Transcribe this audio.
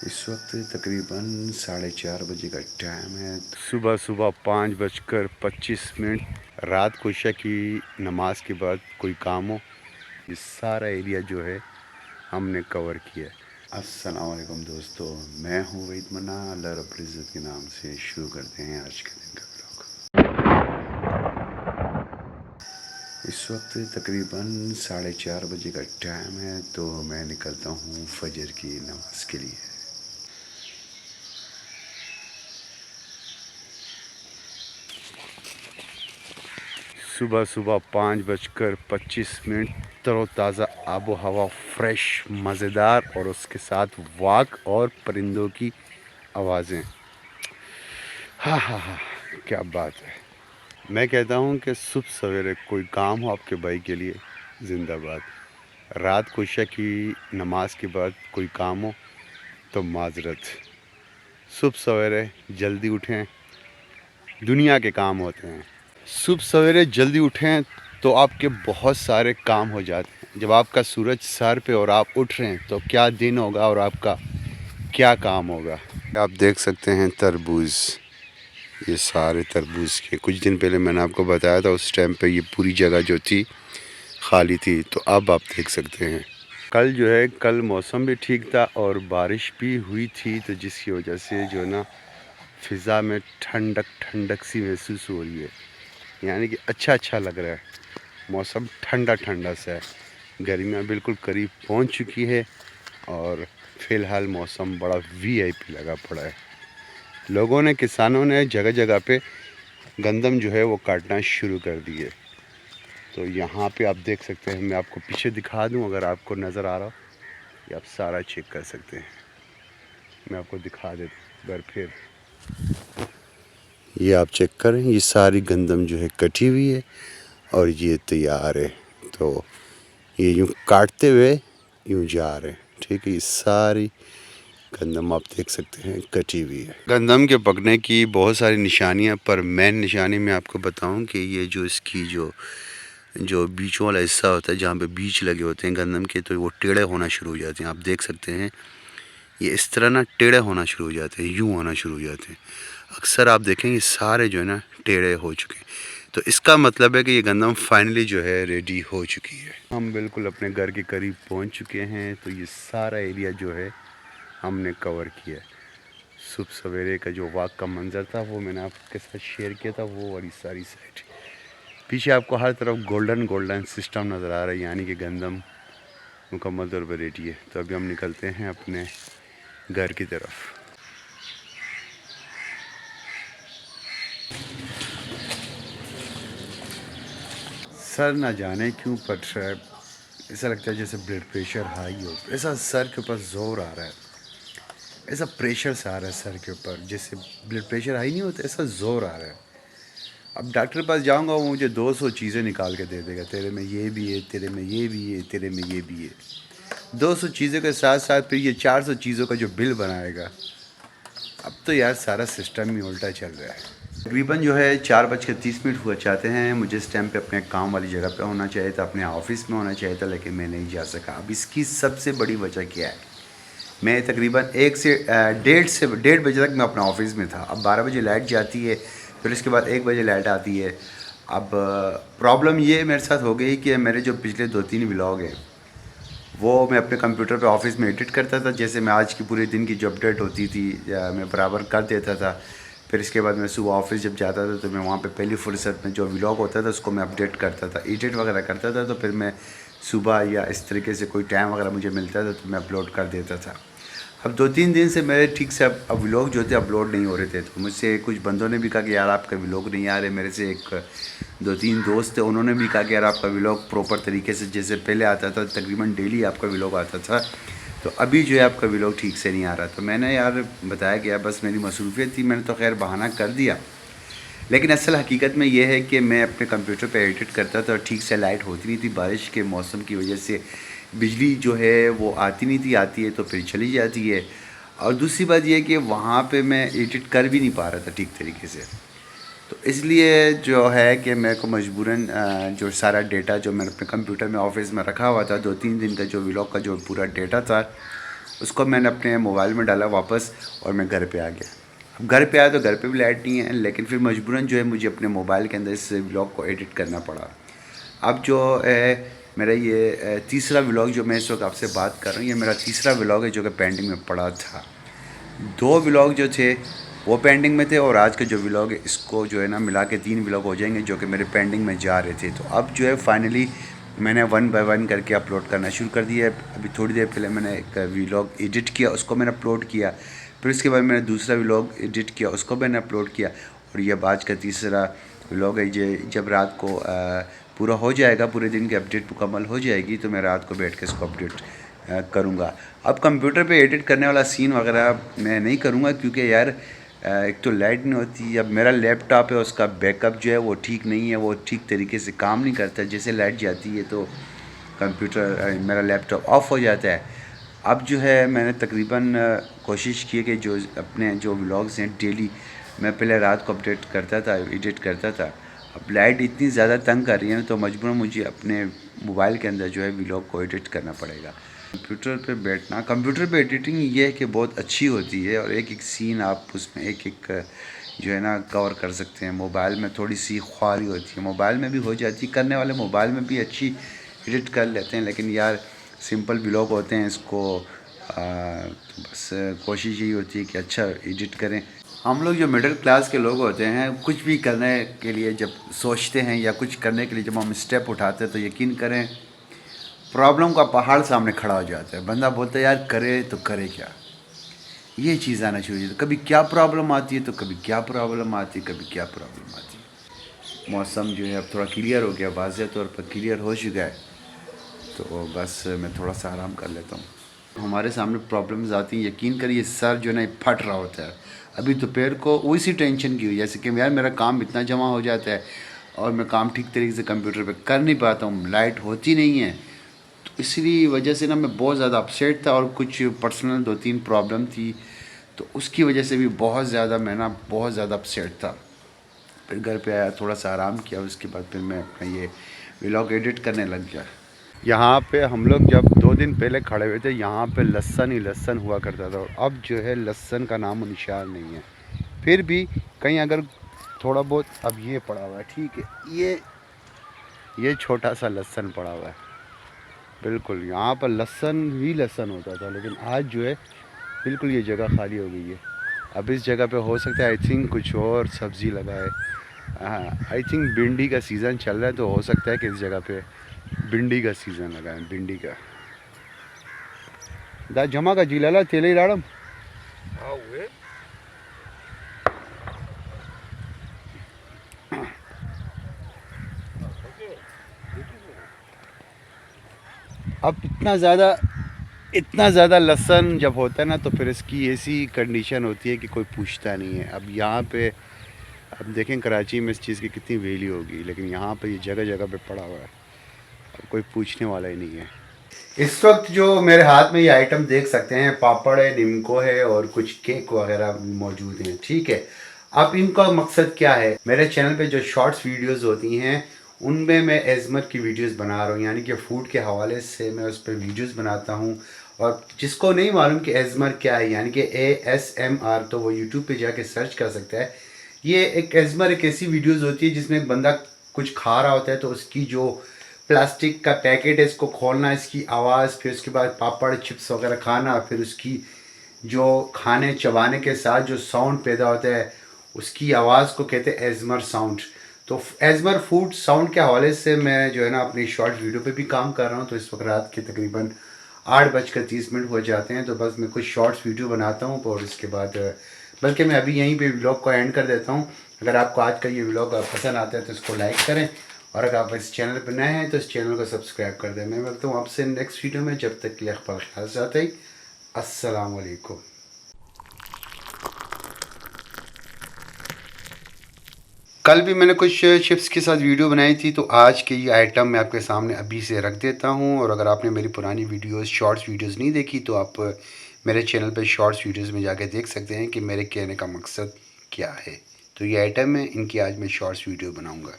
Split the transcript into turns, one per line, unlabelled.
इस वक्त तकरीबन 4:30 बजे का टाइम है। सुबह सुबह 5:25। रात को इशा की नमाज के बाद कोई काम हो, ये सारा एरिया जो है हमने कवर किया है। अस्सलाम वालेकुम दोस्तों, मैं हूँ वहीद मन्ना। अल्लाह रब्बुल इज़्ज़त के नाम से शुरू करते हैं आज के दिन का ब्लॉग। इस वक्त तकरीबन 4:30 बजे का टाइम है, तो मैं निकलता हूँ फजर की नमाज के लिए। सुबह सुबह 5:25। तरोताज़ा आबो हवा, फ्रेश, मज़ेदार, और उसके साथ वाक और परिंदों की आवाज़ें। हाँ हाँ हाँ, क्या बात है। मैं कहता हूँ कि सुबह सवेरे कोई काम हो आपके भाई के लिए, ज़िंदाबाद। रात को इशा की नमाज के बाद कोई काम हो तो माजरत। सुबह सवेरे जल्दी उठें, दुनिया के काम होते हैं। सुबह सवेरे जल्दी उठें तो आपके बहुत सारे काम हो जाते हैं। जब आपका सूरज सर पे और आप उठ रहे हैं तो क्या दिन होगा और आपका क्या काम होगा। आप देख सकते हैं तरबूज, ये सारे तरबूज के कुछ दिन पहले मैंने आपको बताया था, उस टाइम पे ये पूरी जगह जो थी खाली थी, तो अब आप देख सकते हैं। कल जो है, कल मौसम भी ठीक था और बारिश भी हुई थी, तो जिसकी वजह से जो ना फ़िज़ा में ठंडक ठंडक सी महसूस हो रही है। यानी कि अच्छा लग रहा है। मौसम ठंडा ठंडा सा है। गर्मियाँ बिल्कुल करीब पहुंच चुकी है और फ़िलहाल मौसम बड़ा वीआईपी लगा पड़ा है। लोगों ने, किसानों ने जगह जगह पे गंदम जो है वो काटना शुरू कर दिए। तो यहाँ पे आप देख सकते हैं, मैं आपको पीछे दिखा दूँ अगर आपको नज़र आ रहा हो, ये आप सारा चेक कर सकते हैं। मैं आपको दिखा देता हूँ एक बार फिर। ये आप चेक करें, ये सारी गंदम जो है कटी हुई है और ये तैयार है। तो ये यूँ काटते हुए यूँ जा रहे हैं, ठीक है। ये सारी गंदम आप देख सकते हैं कटी हुई है। गंदम के पकने की बहुत सारी निशानियां, पर मेन निशानी मैं आपको बताऊं कि ये जो इसकी जो बीचों वाला हिस्सा होता है, जहाँ पे बीज लगे होते हैं गंदम के, तो वो टेढ़े होना शुरू हो जाते हैं। आप देख सकते हैं ये इस तरह ना टेढ़े होना शुरू हो जाते हैं, यूँ होना शुरू हो जाते हैं। अक्सर आप देखेंगे सारे जो है ना टेढ़े हो चुके हैं, तो इसका मतलब है कि ये गंदम फाइनली जो है रेडी हो चुकी है। हम बिल्कुल अपने घर के करीब पहुंच चुके हैं, तो ये सारा एरिया जो है हमने कवर किया है। सुबह सवेरे का जो वाक का मंज़र था वो मैंने आपके साथ शेयर किया था, वो वाली सारी साइड। पीछे आपको हर तरफ गोल्डन गोल्डन सिस्टम नज़र आ रहा है, यानी कि गंदम मुकम्मल तौर पर रेडी है। तो अभी हम निकलते हैं अपने घर की तरफ। सर ना जाने क्यों पट रहा है, ऐसा लगता है जैसे ब्लड प्रेशर हाई हो। ऐसा सर के ऊपर जोर आ रहा है, ऐसा प्रेशर से आ रहा है सर के ऊपर, जैसे ब्लड प्रेशर हाई नहीं होता, ऐसा जोर आ रहा है। अब डॉक्टर के पास जाऊंगा, वो मुझे 200 चीज़ें निकाल के दे देगा, तेरे में ये भी है, तेरे में ये भी है, तेरे में ये भी है। 200 चीज़ों के साथ साथ फिर ये 400 चीज़ों का जो बिल बनाएगा। अब तो यार सारा सिस्टम ही उल्टा चल रहा है। तकरीबन जो है 4:30 हुआ चाहते हैं। मुझे इस टाइम पे अपने काम वाली जगह पे होना चाहिए था, अपने ऑफिस में होना चाहिए था, लेकिन मैं नहीं जा सका। अब इसकी सबसे बड़ी वजह क्या है, मैं तकरीबन 1 से 1:30 बजे तक मैं अपने ऑफिस में था। अब 12 बजे लाइट जाती है, फिर इसके बाद 1 बजे लाइट आती है। अब प्रॉब्लम ये मेरे साथ हो गई कि मेरे जो पिछले 2-3 व्लॉग हैं वो मैं अपने कंप्यूटर पे ऑफिस में एडिट करता था। जैसे मैं आज की पूरे दिन की जो अपडेट होती थी मैं बराबर कर देता था। फिर इसके बाद मैं सुबह ऑफिस जब जाता था तो मैं वहाँ पे पहली फुर्सत में जो व्लॉग होता था उसको मैं अपडेट करता था, एडिट वगैरह करता था। तो फिर मैं सुबह या इस तरीके से कोई टाइम वगैरह मुझे मिलता था तो मैं अपलोड कर देता था। अब 2-3 दिन से मेरे ठीक से अब व्लॉग जो थे अपलोड नहीं हो रहे थे। तो मुझसे कुछ बंदों ने भी कहा कि यार आपका व्लॉग नहीं आ रहे। मेरे से एक 2-3 दोस्त थे, उन्होंने भी कहा कि यार आपका व्लॉग प्रॉपर तरीके से जैसे पहले आता था, तकरीबन डेली आपका व्लॉग आता था, तो अभी जो है आपका व्लॉग ठीक से नहीं आ रहा। तो मैंने यार बताया कि यार बस मेरी मसरूफियत थी, मैंने तो खैर बहाना कर दिया। लेकिन असल हकीकत में यह है कि मैं अपने कंप्यूटर पे एडिट करता था और ठीक से लाइट होती नहीं थी। बारिश के मौसम की वजह से बिजली जो है वो आती नहीं थी, आती है तो फिर चली जाती है। और दूसरी बात यह है कि वहाँ पे मैं एडिट कर भी नहीं पा रहा था ठीक तरीके से। तो इसलिए जो है कि मेरे को मजबूरन जो सारा डेटा जो मैंने अपने कंप्यूटर में ऑफिस में रखा हुआ था, 2-3 दिन का जो व्लॉग का जो पूरा डेटा था उसको मैंने अपने मोबाइल में डाला वापस और मैं घर पे आ गया। अब घर पे आया तो घर पे भी लाइट नहीं है, लेकिन फिर मजबूरन जो है मुझे अपने मोबाइल के अंदर इस व्लॉग को एडिट करना पड़ा। अब जो है मेरा ये तीसरा व्लॉग जो मैं इस वक्त आपसे बात कर रहा हूँ, ये मेरा तीसरा व्लॉग है जो कि पेंडिंग में पड़ा था। 2 व्लॉग जो थे वो पेंडिंग में थे, और आज का जो व्लॉग है इसको जो है ना मिला के 3 व्लॉग हो जाएंगे जो कि मेरे पेंडिंग में जा रहे थे। तो अब जो है फाइनली मैंने 1 बाय 1 करके अपलोड करना शुरू कर दिया है। अभी थोड़ी देर पहले मैंने एक व्लॉग एडिट किया, उसको मैंने अपलोड किया। फिर उसके बाद मैंने दूसरा व्लॉग एडिट किया, उसको मैंने अपलोड किया। और ये आज का तीसरा व्लॉग है। ये जब रात को पूरा हो जाएगा, पूरे दिन की अपडेट मुकम्मल हो जाएगी, तो मैं रात को बैठ के इसको अपडेट करूँगा। अब कंप्यूटर पे एडिट करने वाला सीन वगैरह मैं नहीं करूँगा, क्योंकि यार एक तो लाइट नहीं होती। अब मेरा लैपटॉप है, उसका बैकअप जो है वो ठीक नहीं है, वो ठीक तरीके से काम नहीं करता। जैसे लाइट जाती है तो कंप्यूटर मेरा लैपटॉप ऑफ हो जाता है। अब जो है मैंने तकरीबन कोशिश की है कि जो अपने जो व्लॉग्स हैं डेली, मैं पहले रात को अपडेट करता था, एडिट करता था। अब लाइट इतनी ज़्यादा तंग कर रही है ना, तो मजबूरन मुझे अपने मोबाइल के अंदर जो है व्लॉग को एडिट करना पड़ेगा। कंप्यूटर पे बैठना, कंप्यूटर पे एडिटिंग ये है कि बहुत अच्छी होती है, और एक एक सीन आप उसमें एक एक जो है ना कवर कर सकते हैं। मोबाइल में थोड़ी सी ख्वारी होती है, मोबाइल में भी हो जाती है, करने वाले मोबाइल में भी अच्छी एडिट कर लेते हैं, लेकिन यार सिंपल व्लॉग होते हैं, इसको तो बस कोशिश यही होती है कि अच्छा एडिट करें। हम लोग जो मिडिल क्लास के लोग होते हैं, कुछ भी करने के लिए जब सोचते हैं या कुछ करने के लिए जब हम स्टेप उठाते हैं, तो यकीन करें प्रॉब्लम का पहाड़ सामने खड़ा हो जाता है। बंदा बोलता है यार करे तो करे क्या, ये चीज़ आना शुरू होती है। कभी क्या प्रॉब्लम आती है, तो कभी क्या प्रॉब्लम आती है, कभी क्या प्रॉब्लम आती है। मौसम जो है अब थोड़ा क्लियर हो गया, वाज़ह तौर पर क्लियर हो चुका है, तो बस मैं थोड़ा सा आराम कर लेता हूँ। हमारे सामने प्रॉब्लम्स आती हैं, यकीन करिए सर जो है ना फट रहा होता है। अभी दोपहर को उसी टेंशन की हुई, जैसे कि यार मेरा काम इतना जमा हो जाता है और मैं काम ठीक तरीके से कंप्यूटर पे कर नहीं पाता हूँ, लाइट होती नहीं है। तो इसी वजह से ना मैं बहुत ज़्यादा अपसेट था, और कुछ पर्सनल 2-3 प्रॉब्लम थी, तो उसकी वजह से भी बहुत ज़्यादा मैं ना बहुत ज़्यादा अपसेट था। फिर घर पे आया, थोड़ा सा आराम किया, उसके बाद फिर मैं अपना ये व्लॉग एडिट करने लग गया। यहाँ पे हम लोग जब 2 दिन पहले खड़े हुए थे, यहाँ पे लहसन ही लहसन हुआ करता था, और अब जो है लहसन का नाम निशान नहीं है। फिर भी कहीं अगर थोड़ा बहुत अब ये पड़ा हुआ है, ठीक है, ये छोटा सा लहसन पड़ा हुआ है। बिल्कुल यहाँ पर लहसन ही लहसन होता था, लेकिन आज जो है बिल्कुल ये जगह खाली हो गई है। अब इस जगह पे हो सकता है आई थिंक कुछ और सब्ज़ी लगाए। हाँ, आई थिंक भिंडी का सीज़न चल रहा है, तो हो सकता है कि इस जगह पे भिंडी का सीज़न लगाएं, भिंडी का। दा जमा का जिलाला तेले राड़म अब इतना ज़्यादा लहसन जब होता है ना, तो फिर इसकी ऐसी कंडीशन होती है कि कोई पूछता नहीं है। अब यहाँ पे अब देखें कराची में इस चीज़ की कितनी वैल्यू होगी, लेकिन यहाँ पे ये जगह जगह पे पड़ा हुआ है, अब कोई पूछने वाला ही नहीं है। इस वक्त जो मेरे हाथ में ये आइटम देख सकते हैं, पापड़ है, निम्को है, और कुछ केक वगैरह मौजूद हैं, ठीक है। अब इनका मकसद क्या है, मेरे चैनल पे जो शॉर्ट्स वीडियोस होती हैं उनमें मैं एज़मर की वीडियोस बना रहा हूँ, यानी कि फ़ूड के हवाले से मैं उस पर वीडियोस बनाता हूँ। और जिसको नहीं मालूम कि एज़मर क्या है, यानी कि ASMR, तो वो यूट्यूब पे जाके सर्च कर सकता है। ये एक एज़मर एक ऐसी वीडियोज़ होती है जिसमें एक बंदा कुछ खा रहा होता है, तो उसकी जो प्लास्टिक का पैकेट है इसको खोलना, इसकी आवाज़, फिर उसके बाद पापड़ चिप्स वगैरह खाना, फिर उसकी जो खाने चबाने के साथ जो साउंड पैदा होता है उसकी आवाज़ को कहते हैं एज़मर साउंड। तो एज़मर फूड साउंड के हवाले से मैं जो है ना अपनी शॉर्ट वीडियो पे भी काम कर रहा हूँ। तो इस वक्त रात के तकरीबन 8:30 हो जाते हैं, तो बस मैं कुछ शॉर्ट्स वीडियो बनाता हूँ, और इसके बाद बल्कि मैं अभी यहीं पे व्लॉग को एंड कर देता हूँ। अगर आपको आज का ये व्लॉग पसंद आता है तो इसको लाइक करें, और अगर आप इस चैनल पर नए हैं तो इस चैनल को सब्सक्राइब कर दें। मैं मिलता हूँ आपसे नेक्स्ट वीडियो में, जब तक के लिए अपना ख्याल रखें। अस्सलाम वालेकुम। कल भी मैंने कुछ चिप्स के साथ वीडियो बनाई थी, तो आज के ये आइटम मैं आपके सामने अभी से रख देता हूँ। और अगर आपने मेरी पुरानी वीडियोस शॉर्ट्स वीडियोस नहीं देखी, तो आप मेरे चैनल पे शॉर्ट्स वीडियोस में जाके देख सकते हैं कि मेरे कहने का मकसद क्या है। तो ये आइटम है, इनकी आज मैं शॉर्ट्स वीडियो बनाऊँगा।